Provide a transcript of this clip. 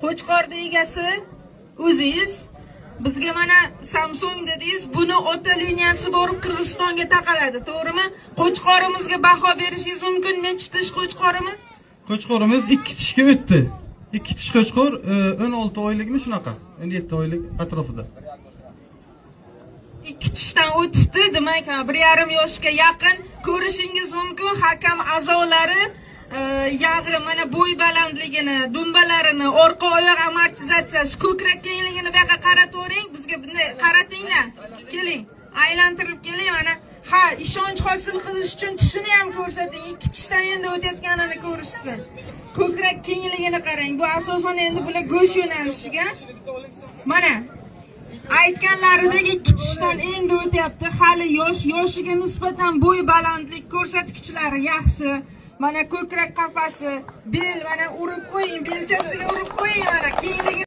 Qo'chqorning egasi o'zingiz bizga mana Samsung dedingiz, buni o'ta liniyasi borib Qirg'izistonga taqaladi, to'g'rimi? Qo'chqorimizga baho berishingiz mumkin. Necha tish qo'chqorimiz? Qo'chqorimiz 2 tishga o'tdi. 2 tish qo'chqor 16 oylikmi shunaqa? 17 oylik atrofida. 2 tishdan o'tibdi, demak 1,5 yoshga yaqin. Ko'rishingiz mumkin, hakam a'zolari yag'i mana bo'y balandligini, dumbalarini, orqa oyoq amortizatsiyasi, ko'krak kengligini bu yoqqa qaratavering, bizga bunday qaratinglar. Keling, aylantirib keling mana. Ha, ishonch hosil qilish uchun tishini ham ko'rsating. 2 tishdan endi o'tayotganini ko'rishsin. Ko'krak kengligini qarang. Bu asosan endi bular go'sht yo'nalishiga. Mana aytganlaridek 2 tishdan endi o'tyapti. Hali yoshiga nisbatan bo'y balandlik ko'rsatkichlari yaxshi. Mana ko'krak qafasi, bel mana urib qo'ying, belchasiga urib qo'ying